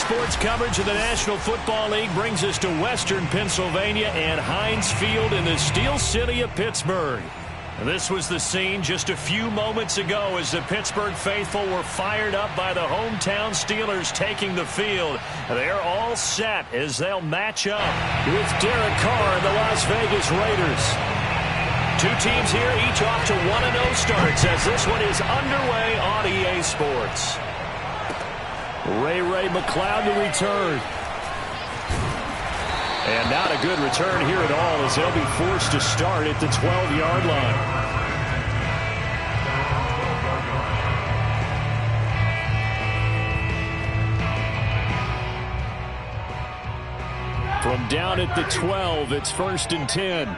Sports coverage of the National Football League brings us to Western Pennsylvania and Heinz Field in the Steel City of Pittsburgh. This was the scene just a few moments ago as the Pittsburgh faithful were fired up by the hometown Steelers taking the field. They're all set as they'll match up with Derek Carr and the Las Vegas Raiders. Two teams here, each off to 1-0 starts as this one is underway on EA Sports. Ray McLeod to return. And not a good return here at all as they'll be forced to start at the 12-yard line. From down at the 12, it's 1st and 10.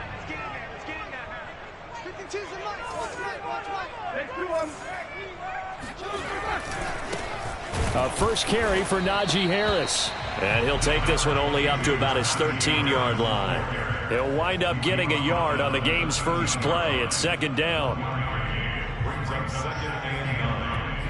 First carry for Najee Harris. And he'll take this one only up to about his 13-yard line. He'll wind up getting a yard on the game's first play at 2nd down. Brings up 2nd and 9.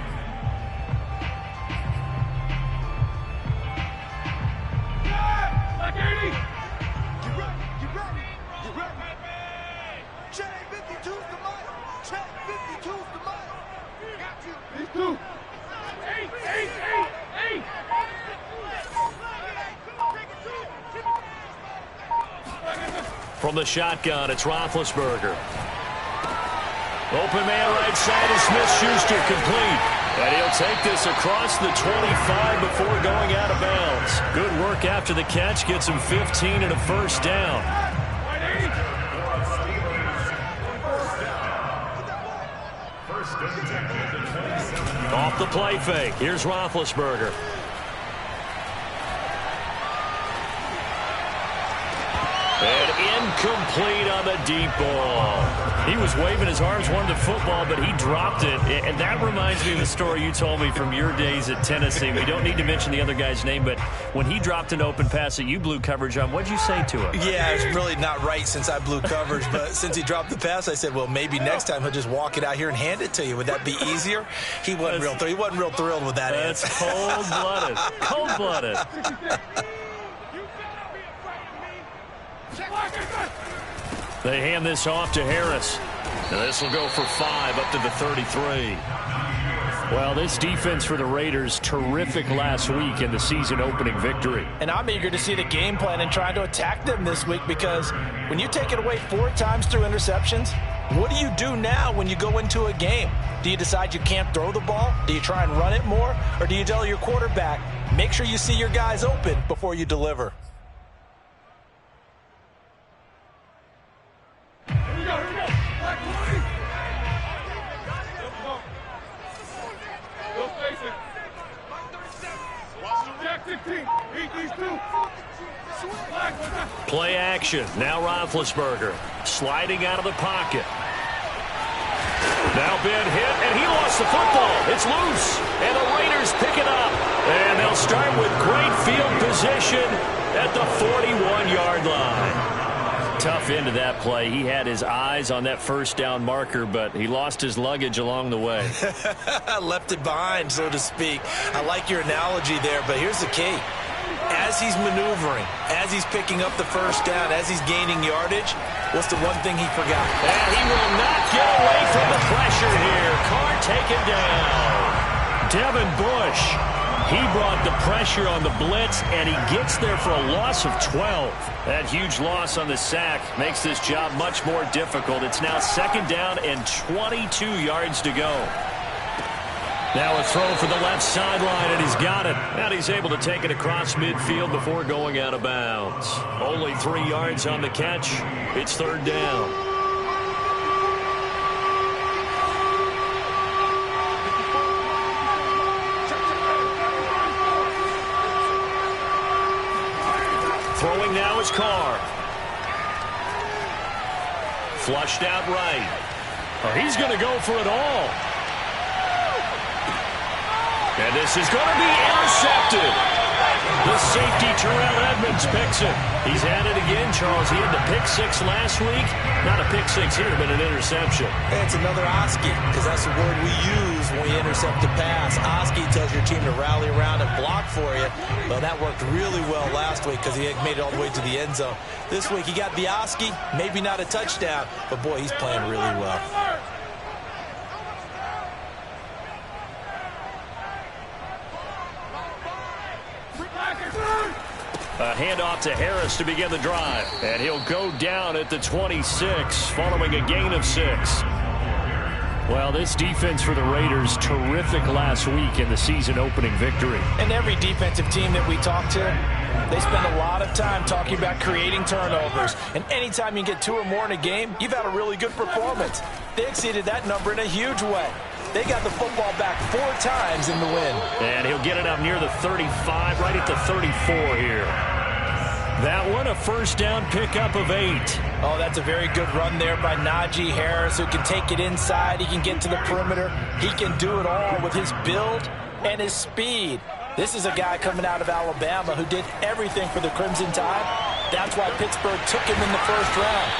Check 52's the mic. Check 52's the mic. Got you. These two. 8. From the shotgun, it's Roethlisberger. Open man right side is Smith-Schuster, complete. And he'll take this across the 25 before going out of bounds. Good work after the catch, gets him 15 and a first down. Off the play fake, here's Roethlisberger. And incomplete on the deep ball. He was waving his arms, wanted the football, but he dropped it. And that reminds me of the story you told me from your days at Tennessee. We don't need to mention the other guy's name, but when he dropped an open pass that you blew coverage on, what'd you say to him? Yeah, it's really not right since I blew coverage, but since he dropped the pass, I said, well, maybe next time he'll just walk it out here and hand it to you. Would that be easier? He wasn't real thrilled with that answer. That's cold-blooded. Cold-blooded. They hand this off to Harris. And this will go for 5 up to the 33. Well, this defense for the Raiders, terrific last week in the season opening victory. And I'm eager to see the game plan and trying to attack them this week, because when you take it away 4 times through interceptions, what do you do now when you go into a game? Do you decide you can't throw the ball? Do you try and run it more? Or do you tell your quarterback, make sure you see your guys open before you deliver? Play action. Now Roethlisberger sliding out of the pocket. Now been hit, and he lost the football. It's loose, and the Raiders pick it up. And they'll start with great field position at the 41-yard line. Tough end of that play. He had his eyes on that first down marker, but he lost his luggage along the way. Left it behind, so to speak. I like your analogy there, but here's the key. As he's maneuvering, as he's picking up the first down, as he's gaining yardage, what's the one thing he forgot? And he will not get away from the pressure here. Carr taken down. Devin Bush, he brought the pressure on the blitz, and he gets there for a loss of 12. That huge loss on the sack makes this job much more difficult. It's now 2nd down and 22 yards to go. Now a throw for the left sideline, and he's got it. And he's able to take it across midfield before going out of bounds. Only 3 yards on the catch. It's 3rd down. Throwing now is Carr. Flushed out right. Oh, he's going to go for it all. And this is going to be intercepted. The safety, Terrell Edmonds, picks it. He's had it again, Charles. He had the pick six last week. Not a pick six here, but an interception. Hey, it's another Oski, because that's the word we use when we intercept the pass. Oski tells your team to rally around and block for you. Well, that worked really well last week because he had made it all the way to the end zone. This week, he got the Oski, maybe not a touchdown, but boy, he's playing really well. A handoff to Harris to begin the drive. And he'll go down at the 26, following a gain of 6. Well, this defense for the Raiders, terrific last week in the season-opening victory. And every defensive team that we talk to, they spend a lot of time talking about creating turnovers. And anytime you get 2 or more in a game, you've had a really good performance. They exceeded that number in a huge way. They got the football back 4 times in the win. And he'll get it up near the 35, right at the 34 here. That one, a first down pickup of 8. Oh, that's a very good run there by Najee Harris, who can take it inside. He can get to the perimeter. He can do it all with his build and his speed. This is a guy coming out of Alabama who did everything for the Crimson Tide. That's why Pittsburgh took him in the first round.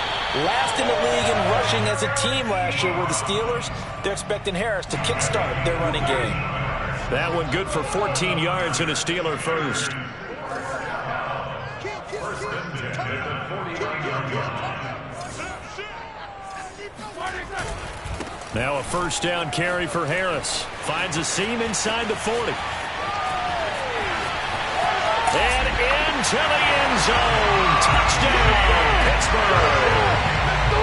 Last in the league in rushing as a team last year were the Steelers. They're expecting Harris to kickstart their running game. That one good for 14 yards and a Steeler first. Now a first down carry for Harris. Finds a seam inside the 40. And into the end zone. Touchdown, Pittsburgh.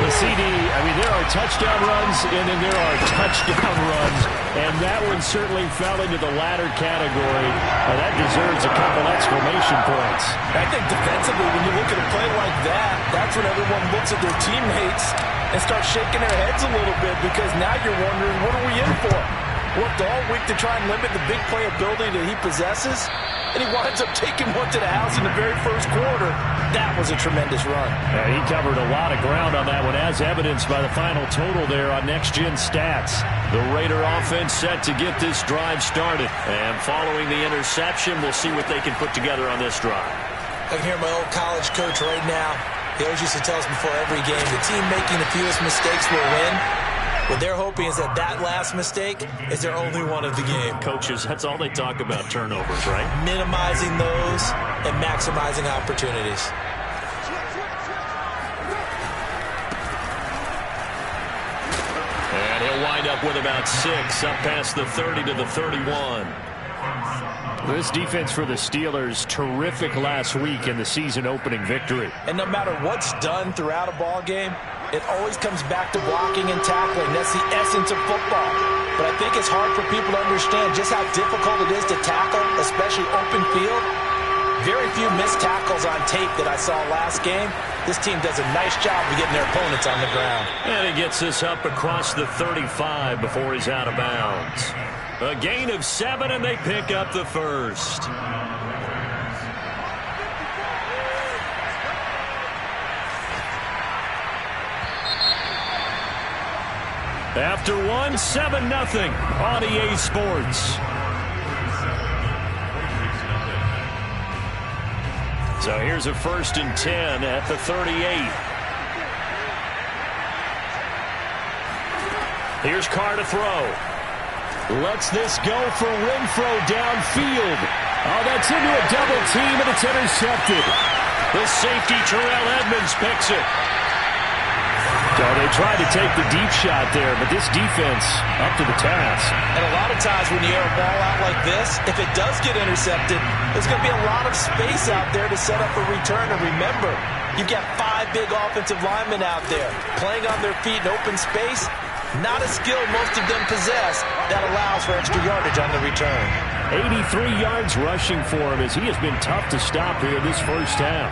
The CD, there are touchdown runs, and then there are touchdown runs, and that one certainly fell into the latter category. That deserves a couple exclamation points. I think defensively, when you look at a play like that, that's when everyone looks at their teammates and starts shaking their heads a little bit, because now you're wondering, what are we in for? Worked all week to try and limit the big play ability that he possesses, and he winds up taking one to the house in the very first quarter. That was a tremendous run. He covered a lot of ground on that one, as evidenced by the final total there on next-gen stats. The Raider offense set to get this drive started. And following the interception, we'll see what they can put together on this drive. I can hear my old college coach right now. He always used to tell us before every game, the team making the fewest mistakes will win. What they're hoping is that last mistake is their only one of the game. Coaches, that's all they talk about, turnovers, right? Minimizing those and maximizing opportunities. And he'll wind up with about 6, up past the 30 to the 31. This defense for the Steelers, terrific last week in the season-opening victory. And no matter what's done throughout a ball game, it always comes back to blocking and tackling. That's the essence of football. But I think it's hard for people to understand just how difficult it is to tackle, especially open field. Very few missed tackles on tape that I saw last game. This team does a nice job of getting their opponents on the ground. And he gets this up across the 35 before he's out of bounds. A gain of 7, and they pick up the first. After one, 7-0 on EA Sports. So here's a 1st and 10 at the 38. Here's Carr to throw. Lets this go for Renfro downfield. Oh, that's into a double team, and it's intercepted. The safety, Terrell Edmonds, picks it. So they tried to take the deep shot there, but this defense up to the task. And a lot of times when you air a ball out like this, if it does get intercepted, there's going to be a lot of space out there to set up a return. And remember, you've got 5 big offensive linemen out there playing on their feet in open space. Not a skill most of them possess that allows for extra yardage on the return. 83 yards rushing for him as he has been tough to stop here this first half.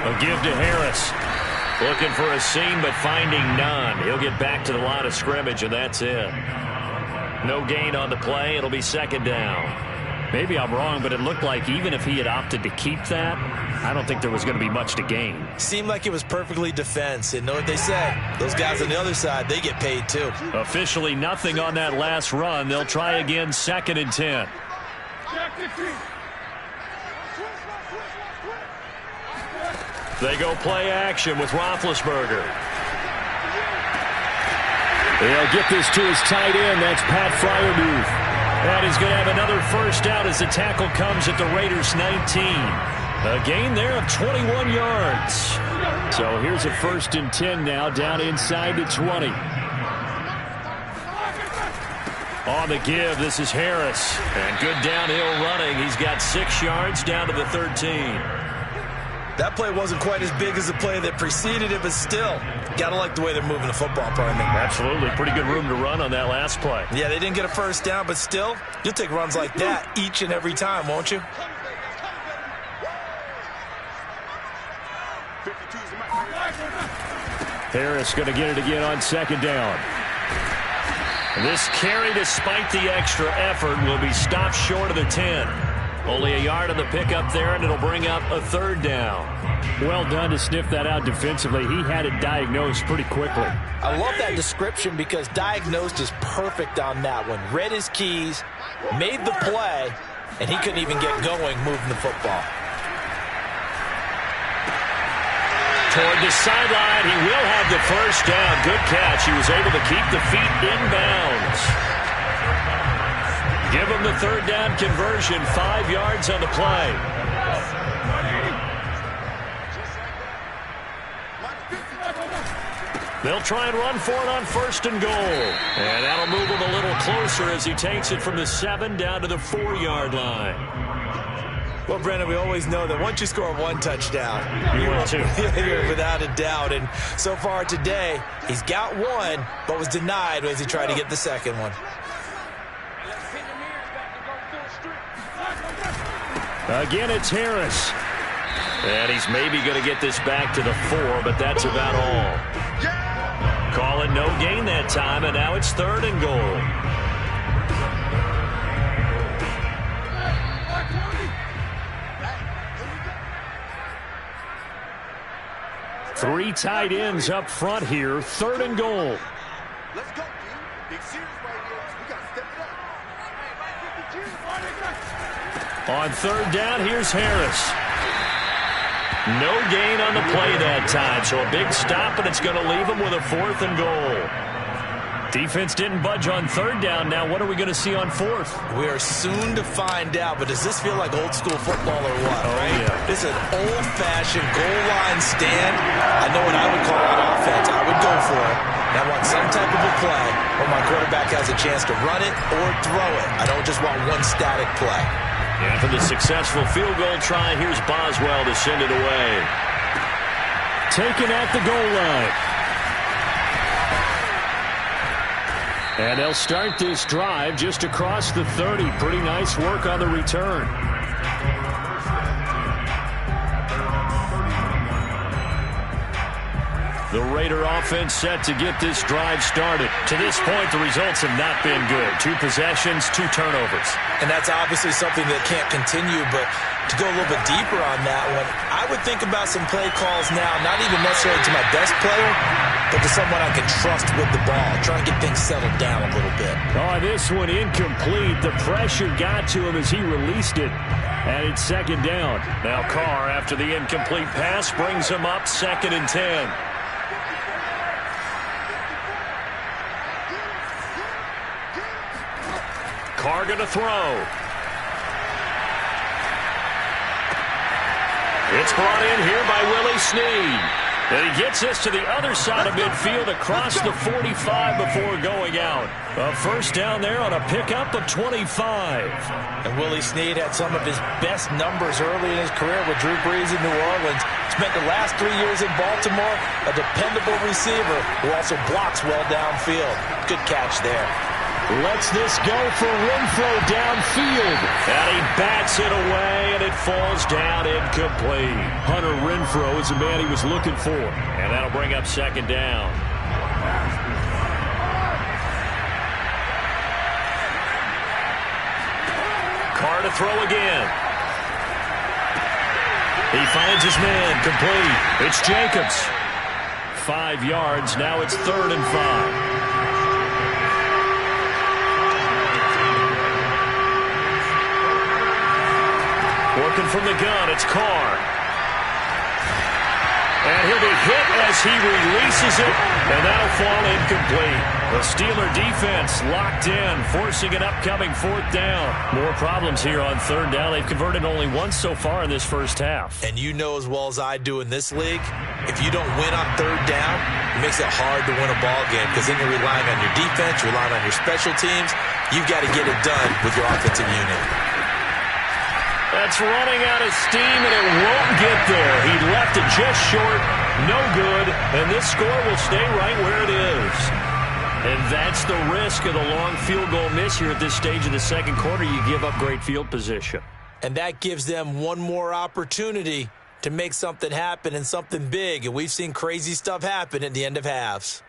A give to Harris. Looking for a seam, but finding none. He'll get back to the line of scrimmage, and that's it. No gain on the play. It'll be 2nd down. Maybe I'm wrong, but it looked like even if he had opted to keep that, I don't think there was going to be much to gain. Seemed like it was perfectly defense. And know what they say? Those guys on the other side, they get paid too. Officially nothing on that last run. They'll try again, 2nd and 10. They go play action with Roethlisberger. They'll get this to his tight end. That's Pat Freiermuth. And he's going to have another first down as the tackle comes at the Raiders' 19. A gain there of 21 yards. So here's a 1st and 10 now, down inside the 20. On the give, this is Harris. And good downhill running. He's got 6 yards down to the 13. That play wasn't quite as big as the play that preceded it, but still, gotta like the way they're moving the football, pardon me. Absolutely. Pretty good room to run on that last play. Yeah, they didn't get a first down, but still, you'll take runs like that each and every time, won't you? Harris going to get it again on 2nd down. This carry, despite the extra effort, will be stopped short of the 10. Only a yard on the pickup there, and it'll bring up a 3rd down. Well done to sniff that out defensively. He had it diagnosed pretty quickly. I love that description because diagnosed is perfect on that one. Read his keys, made the play, and he couldn't even get going moving the football. Toward the sideline, he will have the first down. Good catch. He was able to keep the feet inbounds. Give him the 3rd down conversion, 5 yards on the play. They'll try and run for it on 1st and goal. And that'll move him a little closer as he takes it from the 7 down to the 4-yard line. Well, Brendan, we always know that once you score 1 touchdown, you will too. You're without a doubt. And so far today, he's got 1, but was denied as he tried to get the 2nd one. Again, it's Harris. And he's maybe going to get this back to the 4, but that's about all. Call it no gain that time, and now it's 3rd and goal. Three tight ends up front here, 3rd and goal. Let's go, dude. Big series right here. We got to step it up. On 3rd down, here's Harris. No gain on the play that time, so a big stop, and it's going to leave him with a 4th and goal. Defense didn't budge on 3rd down. Now what are we going to see on 4th? We are soon to find out, but does this feel like old school football or what, right? Yeah. This is an old-fashioned goal line stand. I know what I would call on offense. I would go for it. And I want some type of a play where my quarterback has a chance to run it or throw it. I don't just want one static play. And for the successful field goal try, here's Boswell to send it away. Taken at the goal line. And they'll start this drive just across the 30. Pretty nice work on the return. The Raider offense set to get this drive started. To this point, the results have not been good. 2 possessions, 2 turnovers. And that's obviously something that can't continue, but to go a little bit deeper on that one, I would think about some play calls now, not even necessarily to my best player, but to someone I can trust with the ball, try and get things settled down a little bit. Oh, this one incomplete. The pressure got to him as he released it. And it's 2nd down. Now Carr, after the incomplete pass, brings him up 2nd and 10. Carr going to throw. It's brought in here by Willie Snead. And he gets this to the other side of midfield across the 45 before going out. A first down there on a pickup of 25. And Willie Snead had some of his best numbers early in his career with Drew Brees in New Orleans. Spent the last 3 years in Baltimore, a dependable receiver who also blocks well downfield. Good catch there. Lets this go for Renfro downfield. And he bats it away, and it falls down incomplete. Hunter Renfro is the man he was looking for. And that'll bring up 2nd down. Carr to throw again. He finds his man, complete. It's Jacobs. 5 yards, now it's 3rd and 5. Working from the gun, it's Carr. And he'll be hit as he releases it, and that'll fall incomplete. The Steeler defense locked in, forcing an upcoming 4th down. More problems here on 3rd down. They've converted only once so far in this first half. And you know as well as I do in this league, if you don't win on 3rd down, it makes it hard to win a ball game because then you're relying on your defense, you're relying on your special teams. You've got to get it done with your offensive unit. That's running out of steam, and it won't get there. He left it just short, no good, and this score will stay right where it is. And that's the risk of the long field goal miss here at this stage of the second quarter. You give up great field position. And that gives them one more opportunity to make something happen and something big. And we've seen crazy stuff happen at the end of halves.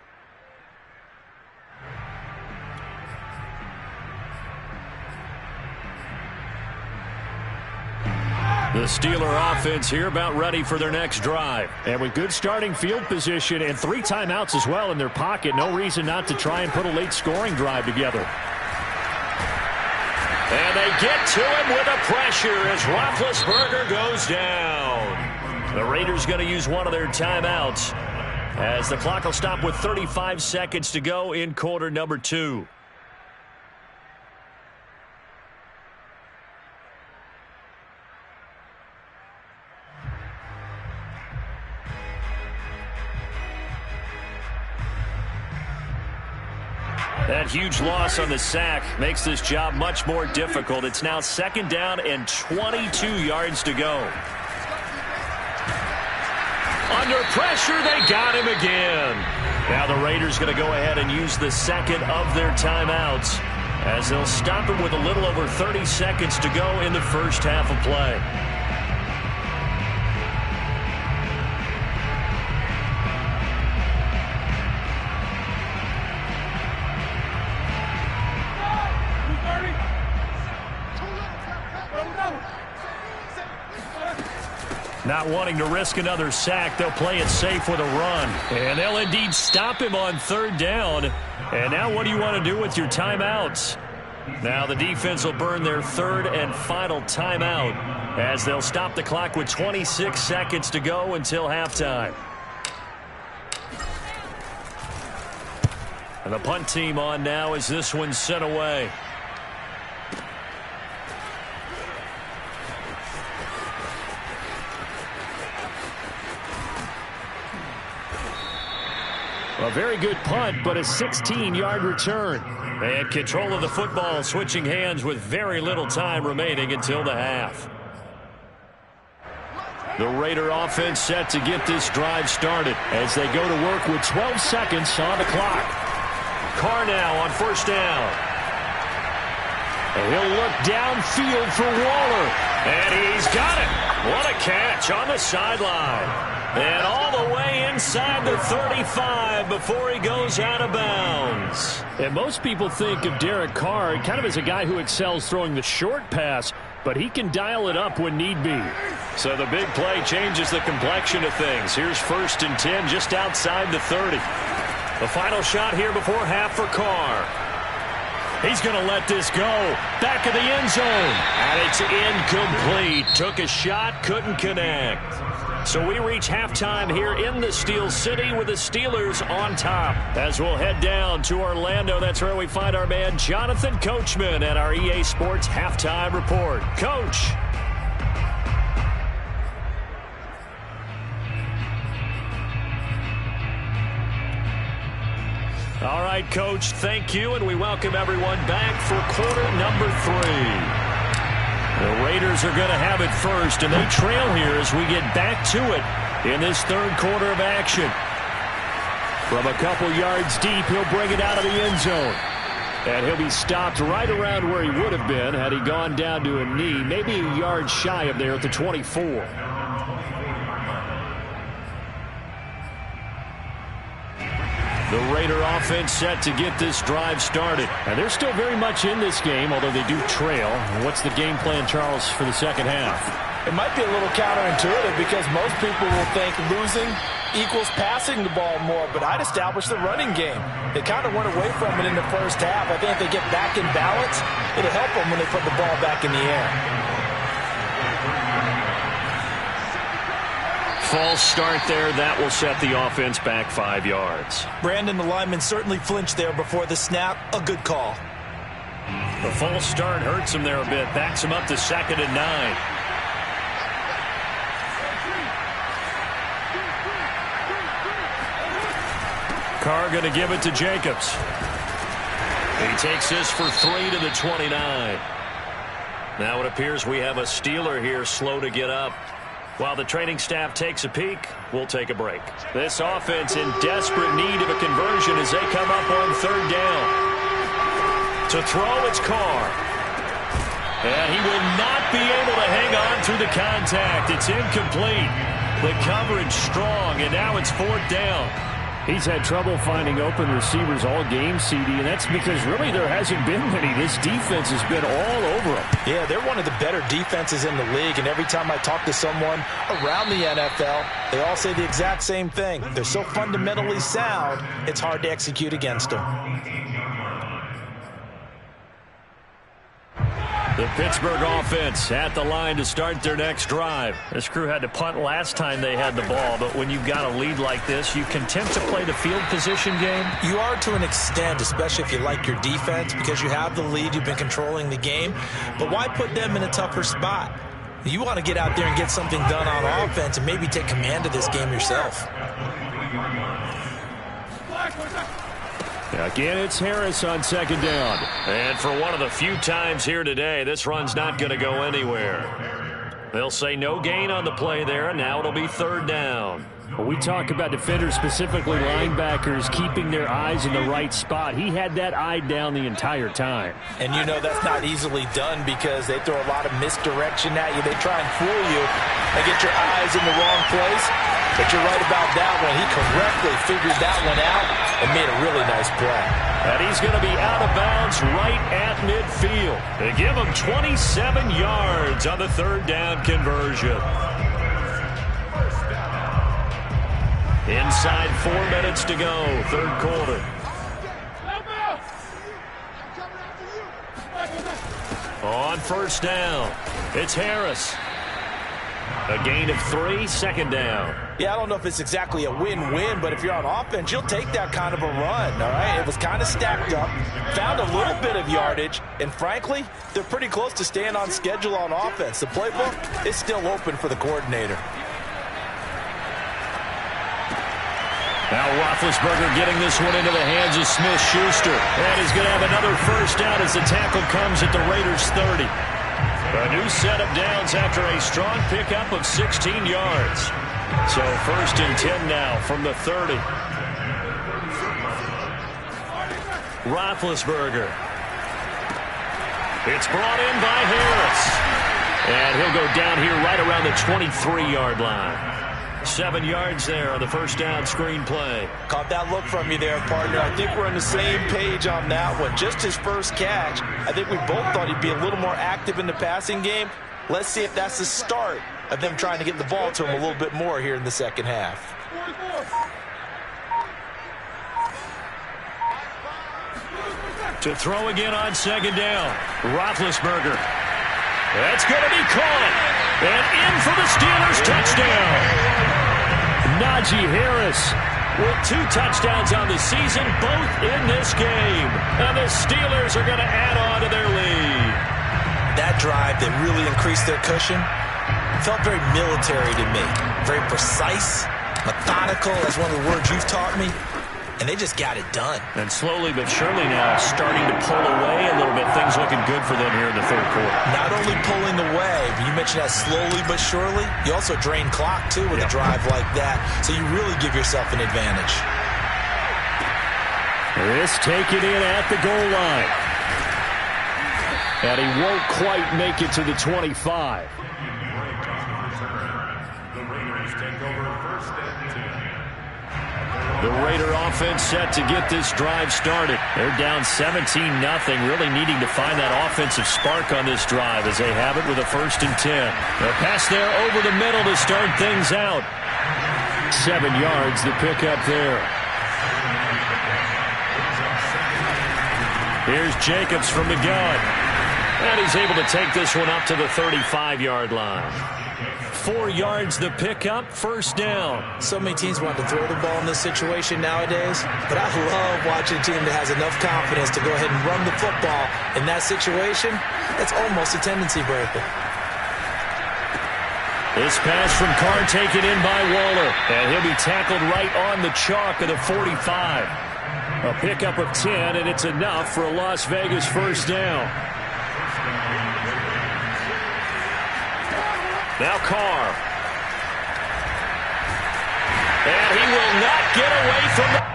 The Steeler offense here about ready for their next drive. And with good starting field position and 3 timeouts as well in their pocket, no reason not to try and put a late scoring drive together. And they get to him with a pressure as Roethlisberger goes down. The Raiders going to use one of their timeouts as the clock will stop with 35 seconds to go in quarter number 2. That huge loss on the sack makes this job much more difficult. It's now 2nd down and 22 yards to go. Under pressure, they got him again. Now the Raiders going to go ahead and use the second of their timeouts as they'll stop him with a little over 30 seconds to go in the first half of play. Not wanting to risk another sack, they'll play it safe with a run. And they'll indeed stop him on 3rd down. And now what do you want to do with your timeouts? Now the defense will burn their 3rd and final timeout as they'll stop the clock with 26 seconds to go until halftime. And the punt team on now as this one's sent away. A very good punt, but a 16-yard return. And control of the football switching hands with very little time remaining until the half. The Raider offense set to get this drive started as they go to work with 12 seconds on the clock. Carr now on 1st down. And he'll look downfield for Waller. And he's got it. What a catch on the sideline. And all the way inside the 35 before he goes out of bounds. And most people think of Derek Carr kind of as a guy who excels throwing the short pass, but he can dial it up when need be. So the big play changes the complexion of things. Here's 1st and 10 just outside the 30. The final shot here before half for Carr. He's going to let this go. Back of the end zone. And it's incomplete. Took a shot, couldn't connect. So we reach halftime here in the Steel City with the Steelers on top. As we'll head down to Orlando, that's where we find our man Jonathan Coachman at our EA Sports Halftime Report. Coach. All right, Coach, thank you, and we welcome everyone back for quarter number 3. The Raiders are going to have it first, and they trail here as we get back to it in this 3rd quarter of action. From a couple yards deep, he'll bring it out of the end zone. And he'll be stopped right around where he would have been had he gone down to a knee, maybe a yard shy of there at the 24. The Raider offense set to get this drive started. And they're still very much in this game, although they do trail. What's the game plan, Charles, for the second half? It might be a little counterintuitive because most people will think losing equals passing the ball more, but I'd establish the running game. They kind of went away from it in the first half. I think if they get back in balance, it'll help them when they put the ball back in the air. False start there. That will set the offense back 5 yards. Brandon, the lineman certainly flinched there before the snap. A good call. The false start hurts him there a bit. Backs him up to 2nd and 9. Carr going to give it to Jacobs. He takes this for 3 to the 29. Now it appears we have a Steeler here slow to get up. While the training staff takes a peek, we'll take a break. This offense in desperate need of a conversion as they come up on 3rd down. To throw, it's Carr. And he will not be able to hang on through the contact. It's incomplete. The coverage strong, and now it's 4th down. He's had trouble finding open receivers all game, CD, and that's because really there hasn't been many. This defense has been all over him. Yeah, they're one of the better defenses in the league, and every time I talk to someone around the NFL, they all say the exact same thing. They're so fundamentally sound, it's hard to execute against them. The Pittsburgh offense at the line to start their next drive. This crew had to punt last time they had the ball, but when you've got a lead like this, you can attempt to play the field position game. You are to an extent, especially if you like your defense, because you have the lead, you've been controlling the game. But why put them in a tougher spot? You want to get out there and get something done on offense and maybe take command of this game yourself. Again, it's Harris on 2nd down. And for one of the few times here today, this run's not going to go anywhere. They'll say no gain on the play there, and now it'll be 3rd down. When we talk about defenders, specifically linebackers, keeping their eyes in the right spot, he had that eye down the entire time. And you know that's not easily done because they throw a lot of misdirection at you. They try and fool you and get your eyes in the wrong place. But you're right about that one. He correctly figured that one out and made a really nice play. And he's going to be out of bounds right at midfield. They give him 27 yards on the 3rd down conversion. Inside 4 minutes to go, 3rd quarter. On 1st down, it's Harris. A gain of 3, 2nd down. Yeah, I don't know if it's exactly a win-win, but if you're on offense, you'll take that kind of a run, all right? It was kind of stacked up, found a little bit of yardage, and frankly, they're pretty close to staying on schedule on offense. The playbook is still open for the coordinator. Now Roethlisberger getting this one into the hands of Smith-Schuster. And he's going to have another 1st down as the tackle comes at the Raiders' 30. A new set of downs after a strong pickup of 16 yards. So 1st and 10 now from the 30. Roethlisberger. It's brought in by Harris. And he'll go down here right around the 23-yard line. 7 yards there on the 1st down screen play. Caught that look from you there, partner. I think we're on the same page on that one. Just his first catch. I think we both thought he'd be a little more active in the passing game. Let's see if that's the start of them trying to get the ball to him a little bit more here in the second half. To throw again on 2nd down. Roethlisberger. That's going to be caught. And in for the Steelers touchdown. Najee Harris with 2 touchdowns on the season, both in this game. And the Steelers are going to add on to their lead. That drive that really increased their cushion felt very military to me. Very precise, methodical, that's one of the words you've taught me. And they just got it done. And slowly but surely now starting to pull away a little bit. Things looking good for them here in the 3rd quarter. Not only pulling away, but you mentioned that slowly but surely. You also drain clock, too, with a drive like that. So you really give yourself an advantage. This taken in at the goal line. And he won't quite make it to the 25. The Raiders take over 1st and 10. The Raider offense set to get this drive started. They're down 17-0, really needing to find that offensive spark on this drive as they have it with a 1st and 10. They'll pass there over the middle to start things out. 7 yards, the pickup there. Here's Jacobs from the gun. And he's able to take this one up to the 35-yard line. 4 yards the pickup, 1st down. So many teams want to throw the ball in this situation nowadays, but I love watching a team that has enough confidence to go ahead and run the football in that situation. That's almost a tendency breaker. This pass from Carr taken in by Waller, and he'll be tackled right on the chalk of the 45. A pickup of 10, and it's enough for a Las Vegas 1st down. Now Carr. And he will not get away from the...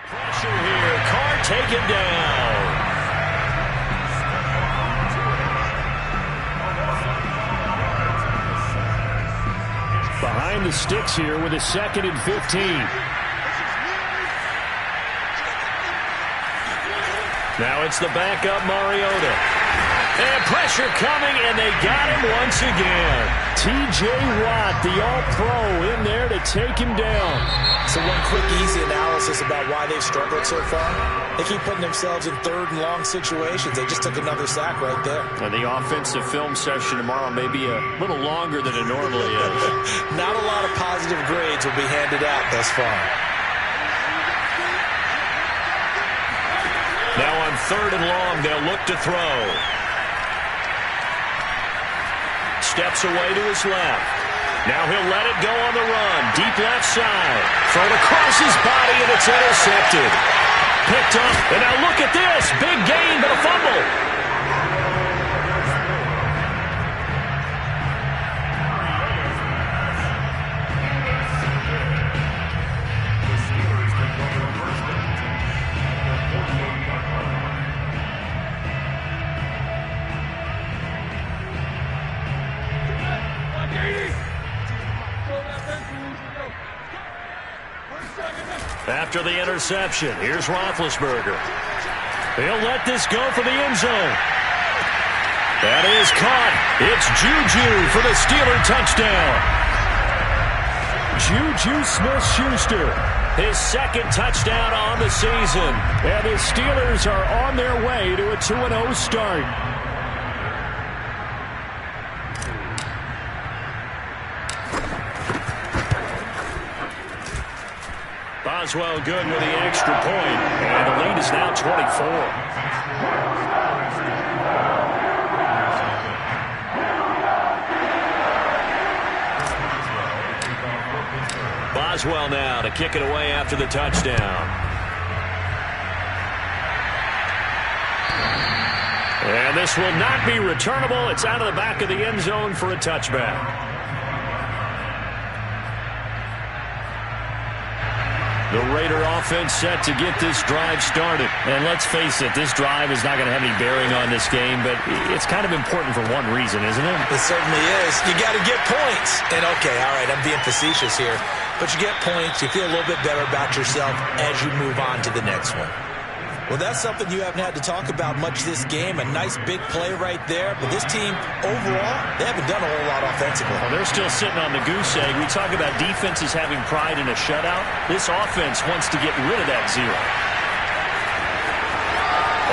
Pressure here. Carr taken down. Behind the sticks here with a 2nd and 15. Now it's the backup Mariota. And pressure coming, and they got him once again. T.J. Watt, the all-pro, in there to take him down. So one quick, easy analysis about why they've struggled so far. They keep putting themselves in 3rd and long situations. They just took another sack right there. And the offensive film session tomorrow may be a little longer than it normally is. Not a lot of positive grades will be handed out thus far. Now on 3rd and long, they'll look to throw. Steps away to his left. Now he'll let it go on the run. Deep left side. Thrown across his body, and it's intercepted. Picked up. And now look at this. Big gain, but a fumble. After the interception, here's Roethlisberger. He'll let this go for the end zone. That is caught. It's Juju for the Steeler touchdown. Juju Smith-Schuster, his 2nd touchdown on the season. And the Steelers are on their way to a 2-0 start. Boswell good with the extra point, and the lead is now 24. Boswell now to kick it away after the touchdown. And this will not be returnable. It's out of the back of the end zone for a touchback. The Raider offense set to get this drive started. And let's face it, this drive is not going to have any bearing on this game, but it's kind of important for one reason, isn't it? It certainly is. You got to get points. And, okay, all right, I'm being facetious here. But you get points, you feel a little bit better about yourself as you move on to the next one. Well, that's something you haven't had to talk about much this game. A nice big play right there. But this team, overall, they haven't done a whole lot offensively. Well, they're still sitting on the goose egg. We talk about defenses having pride in a shutout. This offense wants to get rid of that zero.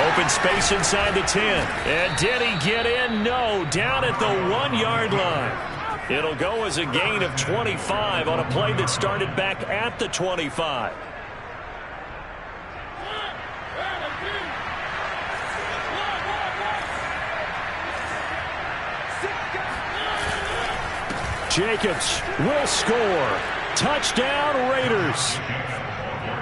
Open space inside the 10. And did he get in? No. Down at the 1-yard line. It'll go as a gain of 25 on a play that started back at the 25. Jacobs will score. Touchdown, Raiders.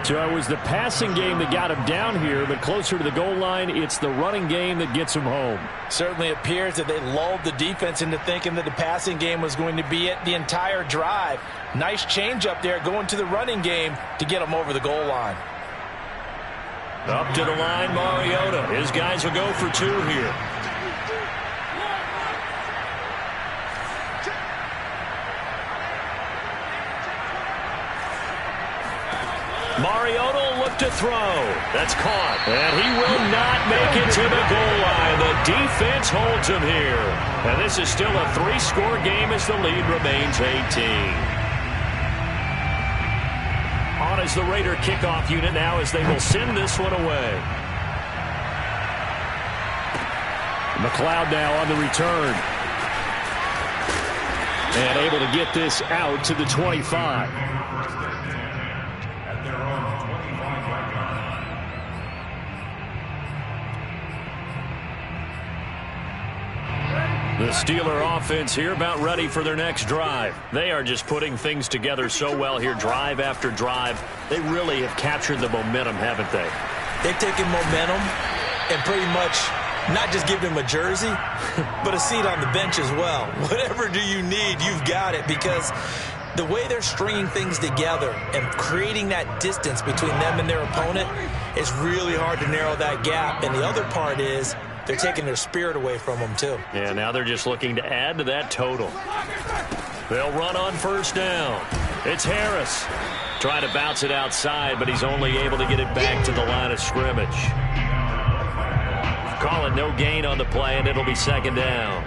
So it was the passing game that got him down here, but closer to the goal line, it's the running game that gets him home. Certainly appears that they lulled the defense into thinking that the passing game was going to be it the entire drive. Nice change up there going to the running game to get him over the goal line. Up to the line, Mariota. His guys will go for 2 here. Mariota will look to throw. That's caught. And he will not make it to the goal line. The defense holds him here. And this is still a 3-score game as the lead remains 18. On is the Raider kickoff unit now as they will send this one away. McLeod now on the return. And able to get this out to the 25. The Steeler offense here about ready for their next drive. They are just putting things together so well here, drive after drive. They really have captured the momentum, haven't they? They've taken momentum and pretty much not just give them a jersey, but a seat on the bench as well. Whatever do you need, you've got it, because the way they're stringing things together and creating that distance between them and their opponent, it's really hard to narrow that gap. And the other part is they're taking their spirit away from them, too. Yeah, now they're just looking to add to that total. They'll run on first down. It's Harris. Trying to bounce it outside, but he's only able to get it back to the line of scrimmage. Call it no gain on the play, and it'll be second down.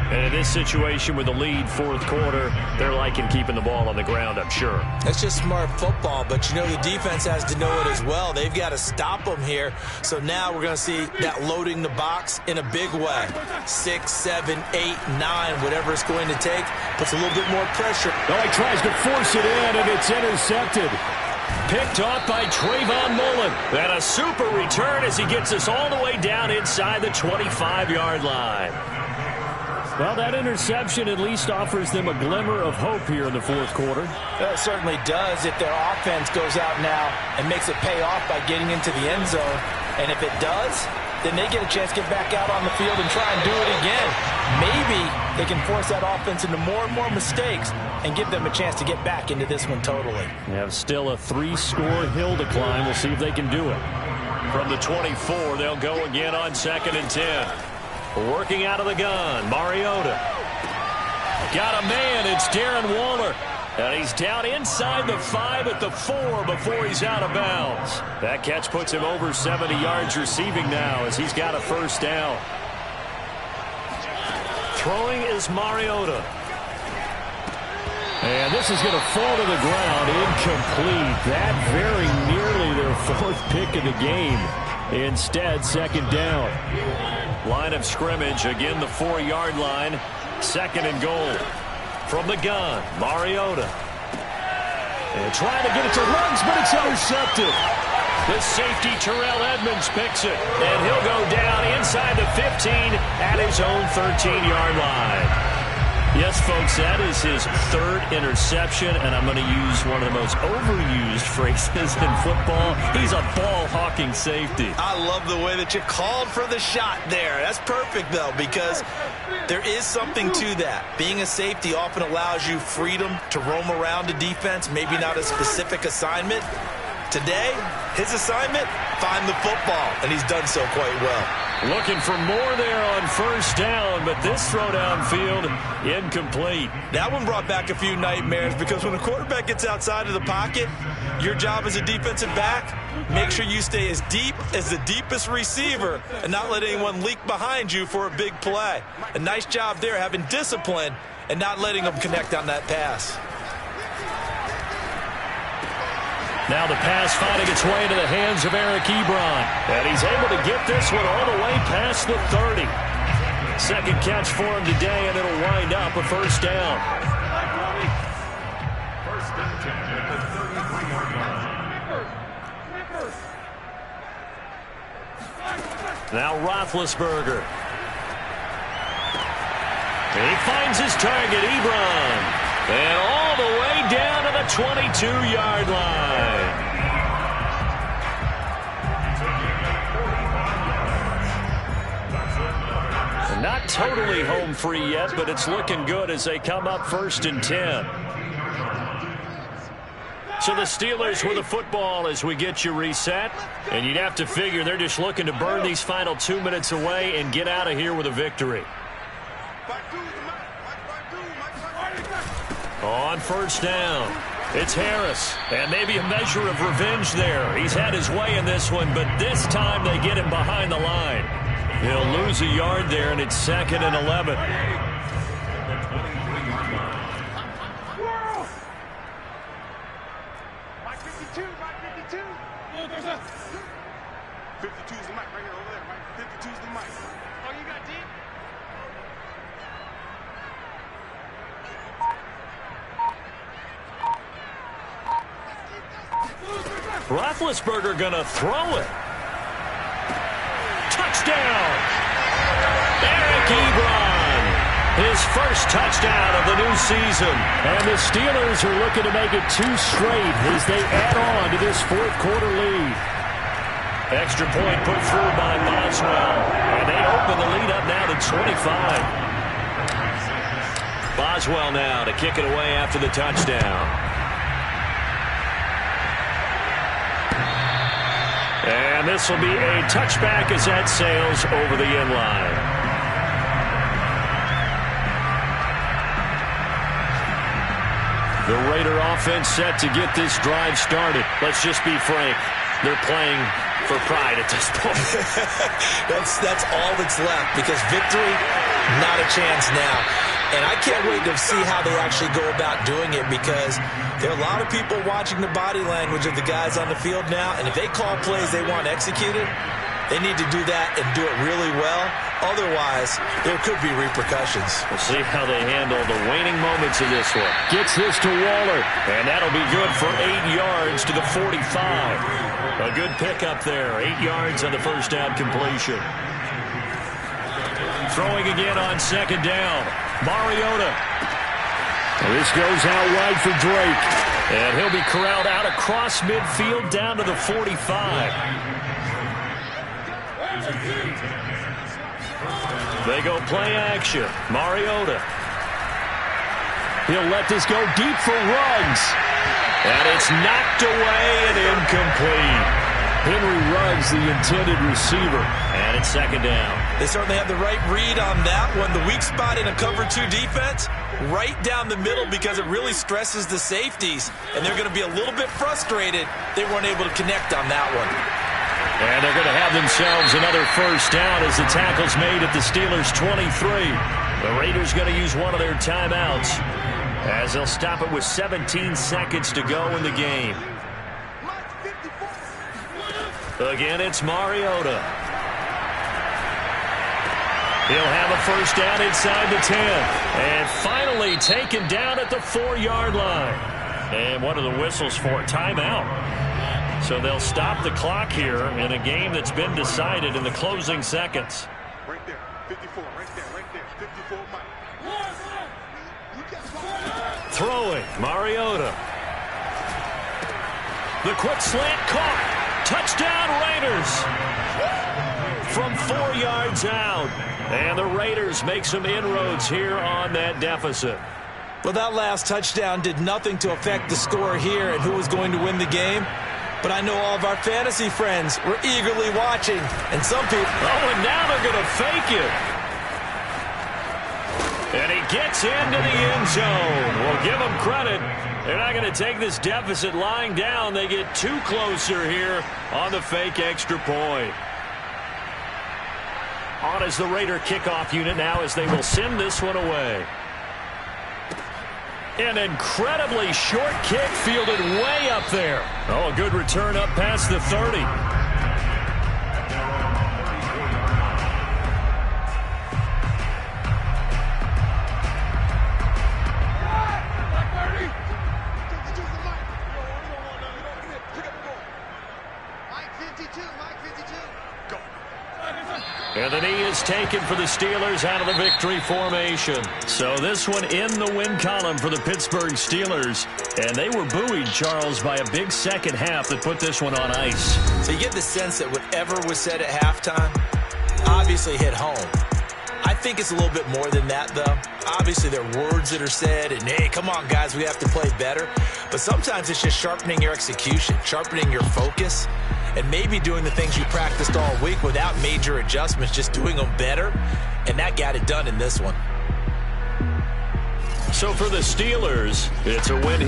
And in this situation with the lead fourth quarter, they're liking keeping the ball on the ground, I'm sure. That's just smart football, but you know the defense has to know it as well. They've got to stop them here. So now we're going to see that loading the box in a big way. 6, 7, 8, 9, whatever it's going to take, puts a little bit more pressure. Oh, he tries to force it in, and it's intercepted. Picked off by Trayvon Mullen. And a super return as he gets us all the way down inside the 25-yard line. Well, that interception at least offers them a glimmer of hope here in the fourth quarter. It certainly does if their offense goes out now and makes it pay off by getting into the end zone. And if it does, then they get a chance to get back out on the field and try and do it again. Maybe they can force that offense into more and more mistakes and give them a chance to get back into this one totally. They have still a 3-score hill to climb. We'll see if they can do it. From the 24, they'll go again on 2nd and 10. Working out of the gun, Mariota. Got a man, it's Darren Waller. And he's down inside the 5 at the 4 before he's out of bounds. That catch puts him over 70 yards receiving now as he's got a first down. Throwing is Mariota. And this is going to fall to the ground, incomplete. That very nearly their 4th pick of the game. Instead, second down. Line of scrimmage, again the 4-yard line. 2nd and goal. From the gun, Mariota. And trying to get it to Ruggs, but it's intercepted. The safety, Terrell Edmonds, picks it. And he'll go down inside the 15 at his own 13-yard line. Yes, folks, that is his 3rd interception, and I'm going to use one of the most overused phrases in football. He's a ball-hawking safety. I love the way that you called for the shot there. That's perfect, though, because there is something to that. Being a safety often allows you freedom to roam around a defense, maybe not a specific assignment. Today, his assignment, find the football, and he's done so quite well. Looking for more there on first down, but this throw downfield, incomplete. That one brought back a few nightmares because when a quarterback gets outside of the pocket, your job as a defensive back, make sure you stay as deep as the deepest receiver and not let anyone leak behind you for a big play. A nice job there having discipline and not letting them connect on that pass. Now the pass finding its way into the hands of Eric Ebron. And he's able to get this one all the way past the 30. Second catch for him today, and it'll wind up a first down. First and 10 at the 33-yard line. Now Roethlisberger. He finds his target, Ebron. And all the way down to the 22-yard line. not totally home free yet, but it's looking good as they come up 1st and 10. So the Steelers with the football as we get you reset. And you'd have to figure they're just looking to burn these final 2 minutes away and get out of here with a victory. On 1st down, it's Harris. And maybe a measure of revenge there. He's had his way in this one, but this time they get him behind the line. He'll lose a yard there, and it's 2nd and 11. Roethlisberger gonna throw it. Touchdown! Eric Ebron, his first touchdown of the new season. And the Steelers are looking to make it 2 straight as they add on to this 4th quarter lead. Extra point put through by Boswell. And they open the lead up now to 25. Boswell now to kick it away after the touchdown. And this will be a touchback as that sails over the end line. The Raider offense set to get this drive started. Let's just be frank. They're playing for pride at this point. That's all that's left because victory, not a chance now. And I can't wait to see how they actually go about doing it because there are a lot of people watching the body language of the guys on the field now. And if they call plays they want executed, they need to do that and do it really well. Otherwise, there could be repercussions. We'll see how they handle the waning moments of this one. Gets this to Waller. And that'll be good for 8 yards to the 45. A good pickup there. 8 yards on the first down completion. Throwing again on 2nd down. Mariota. This goes out wide for Drake. And he'll be corralled out across midfield down to the 45. They go play action. Mariota. He'll let this go deep for Ruggs. And it's knocked away and incomplete. Henry Ruggs, the intended receiver. And it's 2nd down. They certainly have the right read on that one. The weak spot in a cover 2 defense, right down the middle because it really stresses the safeties. And they're going to be a little bit frustrated they weren't able to connect on that one. And they're going to have themselves another 1st down as the tackle's made at the Steelers' 23. The Raiders going to use one of their timeouts as they'll stop it with 17 seconds to go in the game. Again, it's Mariota. He'll have a 1st down inside the 10. And finally taken down at the 4-yard line. And what are the whistles for? Timeout. So they'll stop the clock here in a game that's been decided in the closing seconds. Right there, 54, right there, 54, Mike. Throwing, Mariota. The quick slant caught. Touchdown, Raiders. From 4 yards out. And the Raiders make some inroads here on that deficit. Well, that last touchdown did nothing to affect the score here and who was going to win the game. But I know all of our fantasy friends were eagerly watching. And some people... Oh, and now they're going to fake it. And he gets into the end zone. We'll give them credit. They're not going to take this deficit lying down. They get too closer here on the fake extra point. On as the Raider kickoff unit now as they will send this one away. An incredibly short kick fielded way up there. Oh, a good return up past the 30. And the knee is taken for the Steelers out of the victory formation. So this one in the win column for the Pittsburgh Steelers. And they were buoyed, Charles, by a big second half that put this one on ice. So you get the sense that whatever was said at halftime obviously hit home. I think it's a little bit more than that, though. Obviously, there are words that are said, and, hey, come on, guys, we have to play better. But sometimes it's just sharpening your execution, sharpening your focus, and maybe doing the things you practiced all week without major adjustments, just doing them better, and that got it done in this one. So for the Steelers, it's a win here.